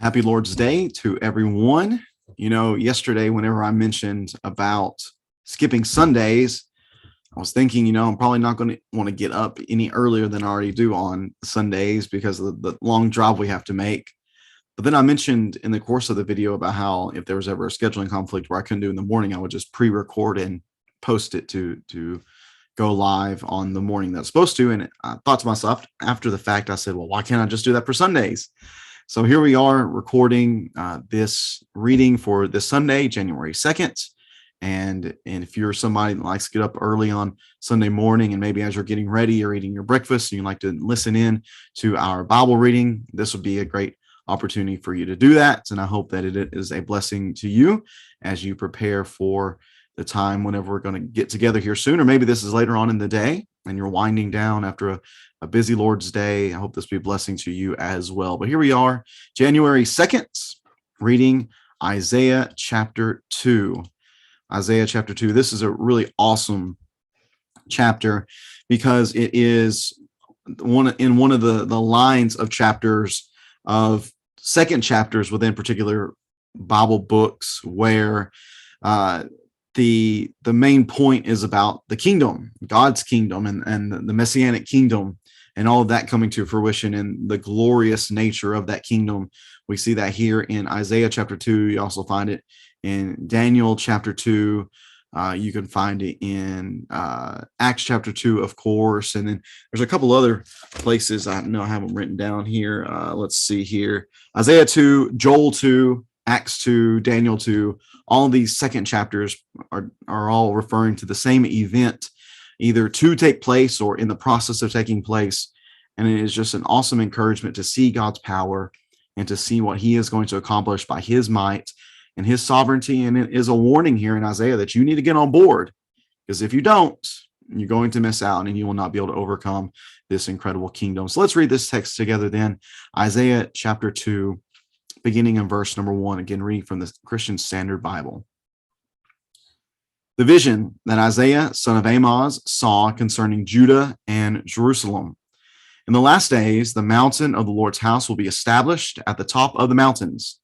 Happy Lord's Day to everyone. Yesterday, whenever I mentioned about skipping Sundays, I was thinking, I'm probably not going to want to get up any earlier than I already do on Sundays because of the long drive we have to make. But then I mentioned in the course of the video about how if there was ever a scheduling conflict where I couldn't do in the morning, I would just pre-record and post it to go live on the morning that's supposed to. And I thought to myself after the fact, I said, well, why can't I just do that for Sundays? So here we are recording this reading for this Sunday, January 2nd. And if you're somebody that likes to get up early on Sunday morning, and maybe as you're getting ready or eating your breakfast, and you like to listen in to our Bible reading, this would be a great opportunity for you to do that. And I hope that it is a blessing to you as you prepare for the time whenever we're going to get together here soon, or maybe this is later on in the day and you're winding down after a busy Lord's Day. I hope this be a blessing to you as well. But here we are, January 2nd, reading Isaiah chapter 2. Isaiah chapter 2. This is a really awesome chapter because it is one of the lines of chapters of second chapters within particular Bible books where the main point is about the kingdom, God's kingdom, and the messianic kingdom, and all of that coming to fruition and the glorious nature of that kingdom. We see that here in Isaiah chapter 2. You also find it in Daniel chapter 2. You can find it in Acts chapter 2, of course. And then there's a couple other places I know I have them written down here. Let's see here. Isaiah 2, Joel 2, Acts 2, Daniel 2. All of these second chapters are all referring to the same event, either to take place or in the process of taking place. And it is just an awesome encouragement to see God's power and to see what he is going to accomplish by his might and his sovereignty. And it is a warning here in Isaiah that you need to get on board, because if you don't, you're going to miss out and you will not be able to overcome this incredible kingdom. So let's read this text together then. Isaiah chapter 2, beginning in verse number 1, again, reading from the Christian Standard Bible. The vision that Isaiah, son of Amoz, saw concerning Judah and Jerusalem. In the last days, the mountain of the Lord's house will be established at the top of the mountains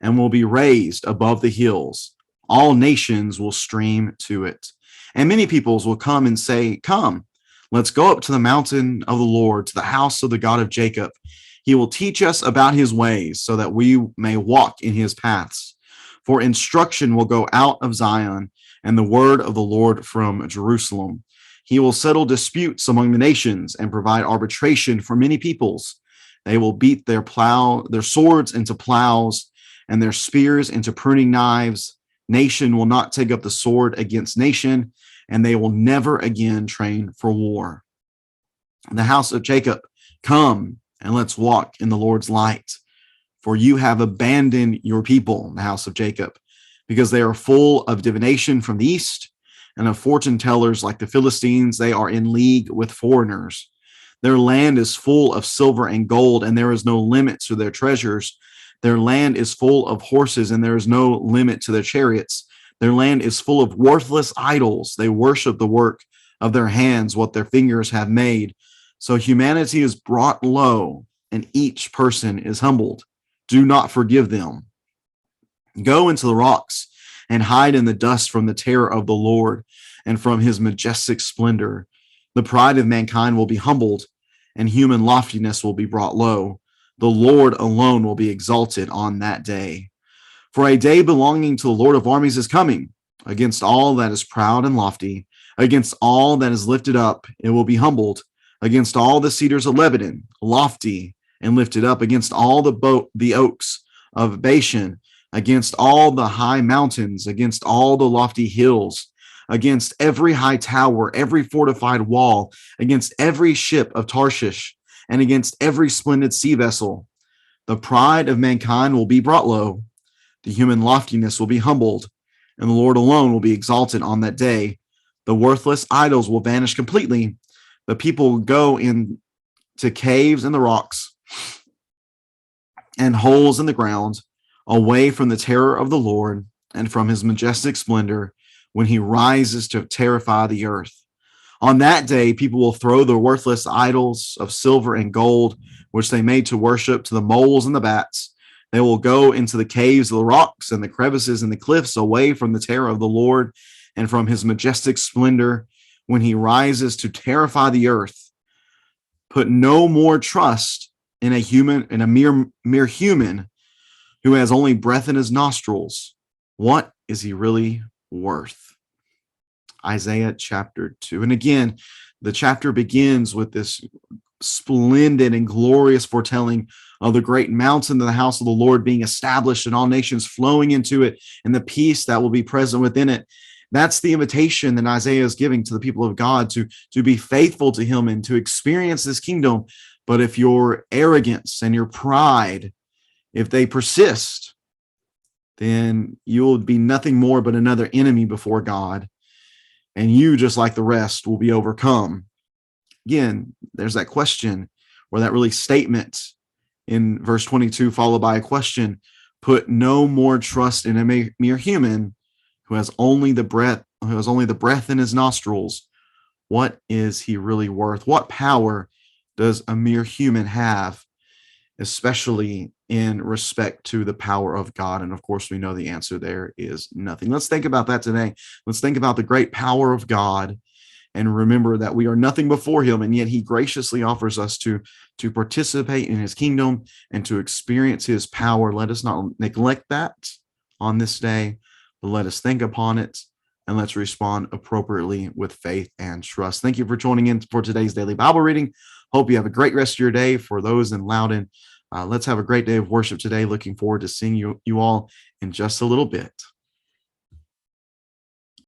and will be raised above the hills. All nations will stream to it. And many peoples will come and say, come, let's go up to the mountain of the Lord, to the house of the God of Jacob. He will teach us about his ways so that we may walk in his paths. For instruction will go out of Zion and the word of the Lord from Jerusalem. He will settle disputes among the nations and provide arbitration for many peoples. They will beat their swords into plows and their spears into pruning knives. Nation will not take up the sword against nation, and they will never again train for war. The house of Jacob, come and let's walk in the Lord's light. For you have abandoned your people, the house of Jacob, because they are full of divination from the east and of fortune tellers like the Philistines. They are in league with foreigners. Their land is full of silver and gold, and there is no limit to their treasures. Their land is full of horses, and there is no limit to their chariots. Their land is full of worthless idols. They worship the work of their hands, what their fingers have made. So humanity is brought low, and each person is humbled. Do not forgive them. Go into the rocks and hide in the dust from the terror of the Lord and from his majestic splendor. The pride of mankind will be humbled, and human loftiness will be brought low. The Lord alone will be exalted on that day. For a day belonging to the Lord of armies is coming. Against all that is proud and lofty, against all that is lifted up, it will be humbled. Against all the cedars of Lebanon, lofty and lifted up, against all the oaks of Bashan, against all the high mountains, against all the lofty hills, against every high tower, every fortified wall, against every ship of Tarshish, and against every splendid sea vessel. The pride of mankind will be brought low, the human loftiness will be humbled, and the Lord alone will be exalted on that day. The worthless idols will vanish completely. The people will go into caves in the rocks and holes in the ground, away from the terror of the Lord and from his majestic splendor when he rises to terrify the earth. On that day, people will throw the worthless idols of silver and gold, which they made to worship, to the moles and the bats. They will go into the caves of the rocks and the crevices and the cliffs, away from the terror of the Lord and from his majestic splendor when he rises to terrify the earth. Put no more trust in a mere human who has only breath in his nostrils. What is he really worth? Isaiah chapter 2. And again, the chapter begins with this splendid and glorious foretelling of the great mountain of the house of the Lord being established and all nations flowing into it, and the peace that will be present within it. That's the invitation that Isaiah is giving to the people of God to be faithful to him and to experience this kingdom. But if your arrogance and your pride, if they persist, then you will be nothing more but another enemy before God. And you, just like the rest, will be overcome. Again, there's that question, or that really statement in verse 22, followed by a question. Put no more trust in a mere human who has only the breath in his nostrils. What is he really worth? What power does a mere human have, especially in respect to the power of God? And of course, we know the answer there is nothing. Let's think about that today. Let's think about the great power of God and remember that we are nothing before him, and yet he graciously offers us to participate in his kingdom and to experience his power. Let us not neglect that on this day, but let us think upon it, and let's respond appropriately with faith and trust. Thank you for joining in for today's daily Bible reading. Hope you have a great rest of your day. For those in Loudon, let's have a great day of worship today. Looking forward to seeing you all in just a little bit.